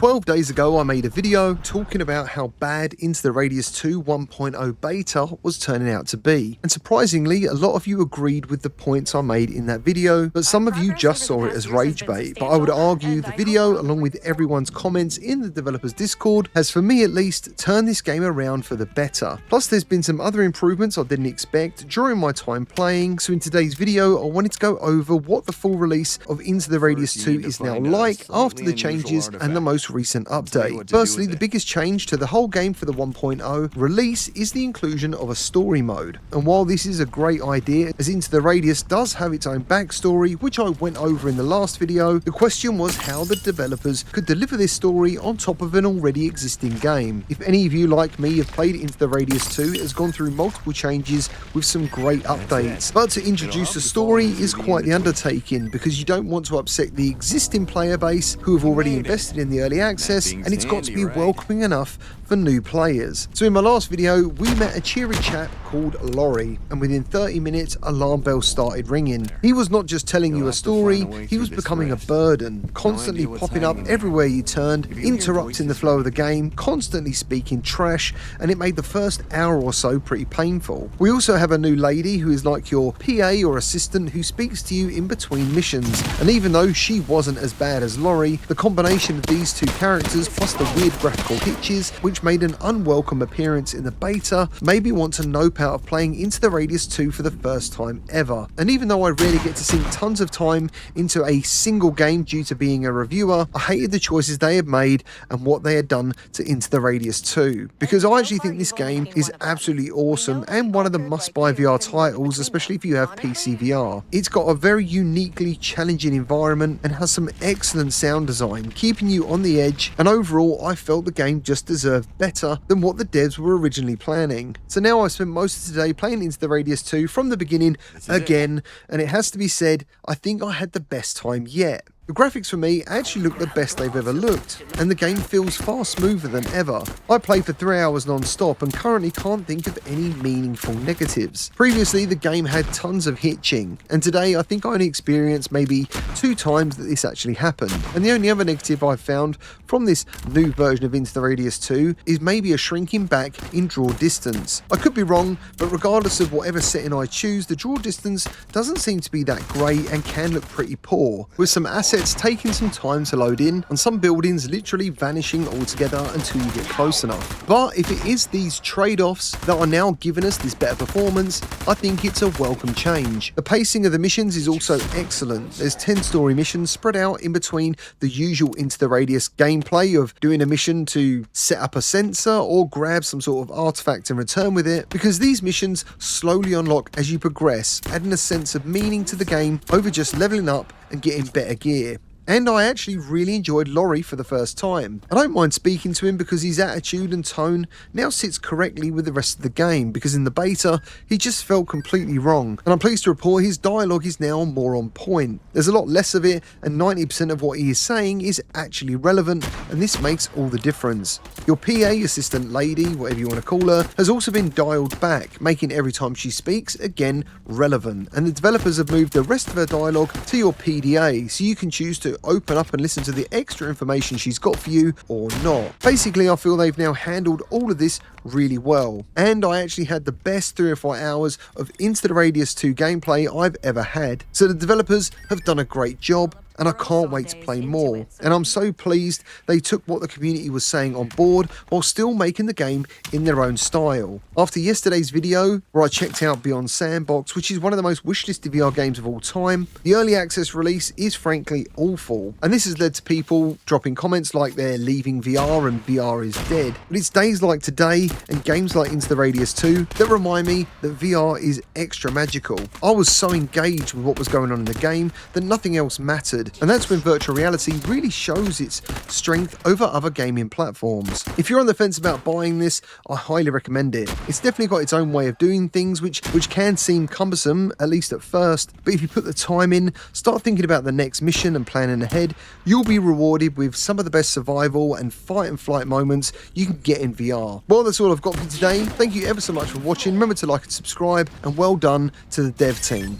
12 days ago, I made a video talking about how bad Into the Radius 2 1.0 beta was turning out to be. And surprisingly, a lot of you agreed with the points I made in that video, but some of you just saw it as rage bait. But I would argue the video, along with everyone's comments in the developers Discord, has, for me at least, turned this game around for the better. Plus, there's been some other improvements I didn't expect during my time playing, so in today's video, I wanted to go over what the full release of Into the Radius 2 is now like after the changes and the most recent update. Firstly, the biggest change to the whole game for the 1.0 release is the inclusion of a story mode. And while this is a great idea, as Into the Radius does have its own backstory, which I went over in the last video, the question was how the developers could deliver this story on top of an already existing game. If any of you like me have played Into the Radius 2, it has gone through multiple changes with some great updates. But to introduce a story is quite the undertaking, because you don't want to upset the existing player base who have already invested in the early access, and it's got to be welcoming enough for new players. So in my last video, we met a cheery chap called Laurie, and within 30 minutes, alarm bells started ringing. He was not just telling you a story, he was becoming a burden, constantly popping up everywhere you turned, interrupting the flow of the game, constantly speaking trash, and it made the first hour or so pretty painful. We also have a new lady who is like your PA or assistant who speaks to you in between missions, and even though she wasn't as bad as Laurie, the combination of these two characters plus the weird graphical hitches, which made an unwelcome appearance in the beta, made me want to nope out of playing Into the Radius 2 for the first time ever. And even though I rarely get to sink tons of time into a single game due to being a reviewer, I hated the choices they had made and what they had done to Into the Radius 2, because I actually think this game is absolutely awesome and one of the must-buy VR titles, especially if you have PCVR. It's got a very uniquely challenging environment and has some excellent sound design, keeping you on the edge, and overall I felt the game just deserved better than what the devs were originally planning. So now I've spent most of today playing Into the Radius 2 from the beginning again, and it has to be said, I think I had the best time yet. The graphics for me actually look the best they've ever looked, and the game feels far smoother than ever. I played for 3 hours non-stop and currently can't think of any meaningful negatives. Previously the game had tons of hitching, and today I think I only experienced maybe 2 times that this actually happened. And the only other negative I've found from this new version of Into the Radius 2 is maybe a shrinking back in draw distance. I could be wrong, but regardless of whatever setting I choose, the draw distance doesn't seem to be that great and can look pretty poor, with some assets taking some time to load in and some buildings literally vanishing altogether until you get close enough. But if it is these trade-offs that are now giving us this better performance, I think it's a welcome change. The pacing of the missions is also excellent. There's 10 story missions spread out in between the usual Into the Radius gameplay of doing a mission to set up a sensor or grab some sort of artifact and return with it, because these missions slowly unlock as you progress, adding a sense of meaning to the game over just leveling up and getting better gear. And I actually really enjoyed Laurie for the first time. I don't mind speaking to him because his attitude and tone now sits correctly with the rest of the game, because in the beta he just felt completely wrong, and I'm pleased to report his dialogue is now more on point. There's a lot less of it, and 90% of what he is saying is actually relevant, and this makes all the difference. Your PA assistant lady, whatever you want to call her, has also been dialed back, making every time she speaks again relevant, and the developers have moved the rest of her dialogue to your PDA, so you can choose to open up and listen to the extra information she's got for you or not. Basically, I feel they've now handled all of this really well, and I actually had the best 3 or 4 hours of Into the Radius 2 gameplay I've ever had. So the developers have done a great job, and I can't wait to play more. And I'm so pleased they took what the community was saying on board while still making the game in their own style. After yesterday's video, where I checked out Beyond Sandbox, which is one of the most wishlisted VR games of all time, the early access release is frankly awful. And this has led to people dropping comments like they're leaving VR and VR is dead. But it's days like today and games like Into the Radius 2 that remind me that VR is extra magical. I was so engaged with what was going on in the game that nothing else mattered. And that's when virtual reality really shows its strength over other gaming platforms. If you're on the fence about buying this, I highly recommend it. It's definitely got its own way of doing things, which can seem cumbersome, at least at first, but if you put the time in, start thinking about the next mission and planning ahead, you'll be rewarded with some of the best survival and fight and flight moments you can get in VR. Well, that's all I've got for today. Thank you ever so much for watching. Remember to like and subscribe, and well done to the dev team.